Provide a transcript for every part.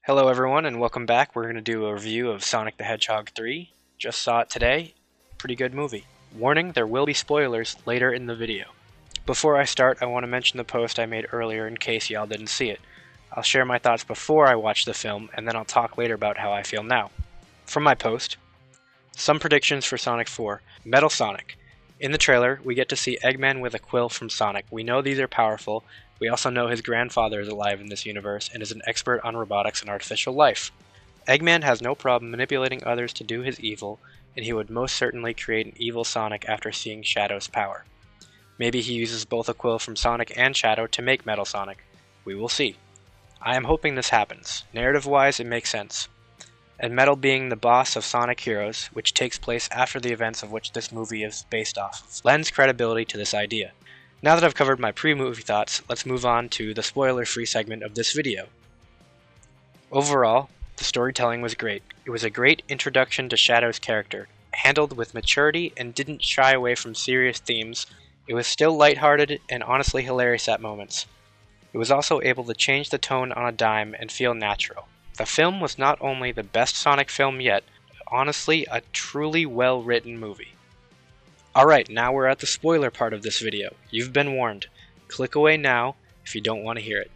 Hello everyone and welcome back. We're going to do a review of Sonic the Hedgehog 3. Just saw it today. Pretty good movie. Warning, there will be spoilers later in the video. Before I start, I want to mention the post I made earlier in case y'all didn't see it. I'll share my thoughts before I watch the film, and then I'll talk later about how I feel now. From my post, some predictions for Sonic 4. Metal Sonic. In the trailer, we get to see Eggman with a quill from Sonic. We know these are powerful. We also know his grandfather is alive in this universe and is an expert on robotics and artificial life. Eggman has no problem manipulating others to do his evil, and he would most certainly create an evil Sonic after seeing Shadow's power. Maybe he uses both a quill from Sonic and Shadow to make Metal Sonic. We will see. I am hoping this happens. Narrative-wise, it makes sense. And Metal being the boss of Sonic Heroes, which takes place after the events of which this movie is based off of, lends credibility to this idea. Now that I've covered my pre-movie thoughts, let's move on to the spoiler-free segment of this video. Overall, the storytelling was great. It was a great introduction to Shadow's character, handled with maturity and didn't shy away from serious themes. It was still lighthearted and honestly hilarious at moments. It was also able to change the tone on a dime and feel natural. The film was not only the best Sonic film yet, but honestly a truly well-written movie. Alright, now we're at the spoiler part of this video. You've been warned. Click away now if you don't want to hear it.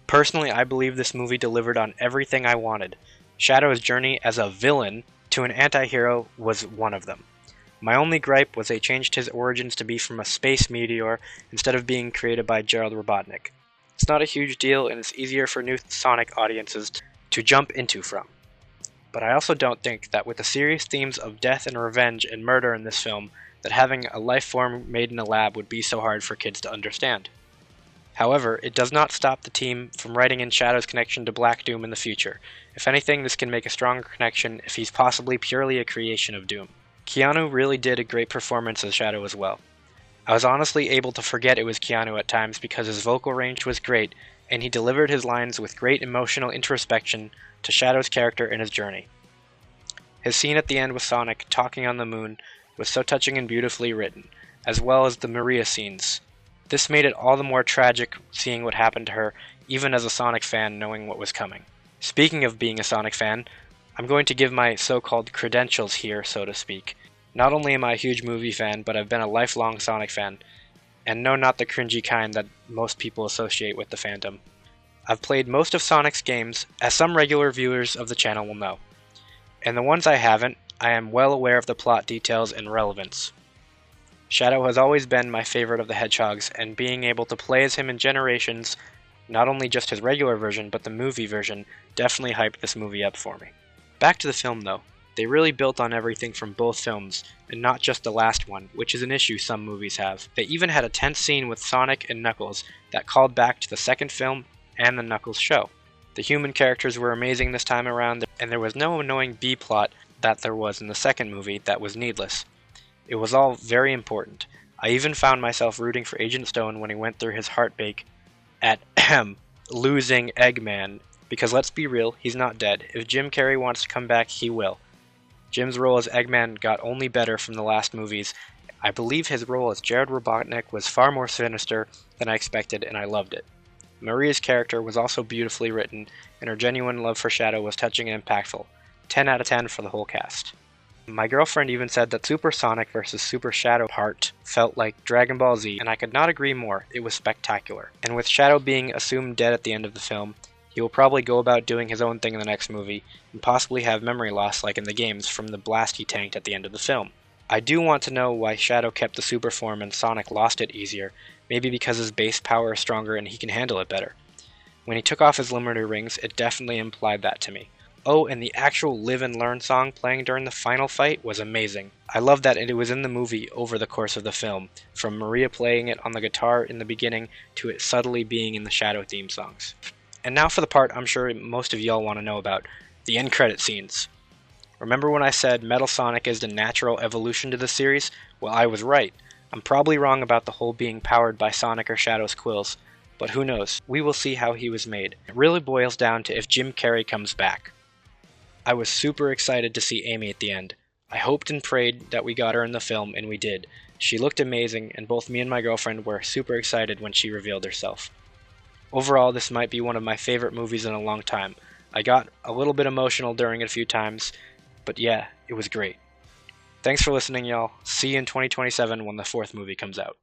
Personally, I believe this movie delivered on everything I wanted. Shadow's journey as a villain to an anti-hero was one of them. My only gripe was they changed his origins to be from a space meteor instead of being created by Gerald Robotnik. It's not a huge deal and it's easier for new Sonic audiences to jump into from. But I also don't think that with the serious themes of death and revenge and murder in this film, that having a life form made in a lab would be so hard for kids to understand. However, it does not stop the team from writing in Shadow's connection to Black Doom in the future. If anything, this can make a stronger connection if he's possibly purely a creation of Doom. Keanu really did a great performance as Shadow as well. I was honestly able to forget it was Keanu at times because his vocal range was great, and he delivered his lines with great emotional introspection to Shadow's character and his journey. His scene at the end with Sonic talking on the moon was so touching and beautifully written, as well as the Maria scenes. This made it all the more tragic seeing what happened to her, even as a Sonic fan knowing what was coming. Speaking of being a Sonic fan, I'm going to give my so-called credentials here, so to speak. Not only am I a huge movie fan, but I've been a lifelong Sonic fan, and no, not the cringy kind that most people associate with the fandom. I've played most of Sonic's games, as some regular viewers of the channel will know. And the ones I haven't, I am well aware of the plot details and relevance. Shadow has always been my favorite of the Hedgehogs, and being able to play as him in Generations, not only just his regular version, but the movie version, definitely hyped this movie up for me. Back to the film though. They really built on everything from both films, and not just the last one, which is an issue some movies have. They even had a tense scene with Sonic and Knuckles that called back to the second film and the Knuckles show. The human characters were amazing this time around, and there was no annoying B-plot that there was in the second movie that was needless. It was all very important. I even found myself rooting for Agent Stone when he went through his heartbreak at losing Eggman, because let's be real, he's not dead. If Jim Carrey wants to come back, he will. Jim's role as Eggman got only better from the last movies. I believe his role as Jared Robotnik was far more sinister than I expected, and I loved it. Maria's character was also beautifully written, and her genuine love for Shadow was touching and impactful. 10 out of 10 for the whole cast. My girlfriend even said that Super Sonic vs. Super Shadow part felt like Dragon Ball Z, and I could not agree more. It was spectacular. And with Shadow being assumed dead at the end of the film, he will probably go about doing his own thing in the next movie, and possibly have memory loss like in the games from the blast he tanked at the end of the film. I do want to know why Shadow kept the super form and Sonic lost it easier, maybe because his base power is stronger and he can handle it better. When he took off his limiter rings, it definitely implied that to me. Oh, and the actual Live and Learn song playing during the final fight was amazing. I love that it was in the movie over the course of the film, from Maria playing it on the guitar in the beginning to it subtly being in the Shadow theme songs. And now for the part I'm sure most of y'all want to know about, the end credit scenes. Remember when I said Metal Sonic is the natural evolution to the series? Well, I was right. I'm probably wrong about the whole being powered by Sonic or Shadow's quills, but who knows? We will see how he was made. It really boils down to if Jim Carrey comes back. I was super excited to see Amy at the end. I hoped and prayed that we got her in the film, and we did. She looked amazing, and both me and my girlfriend were super excited when she revealed herself. Overall, this might be one of my favorite movies in a long time. I got a little bit emotional during it a few times, but yeah, it was great. Thanks for listening, y'all. See you in 2027 when the fourth movie comes out.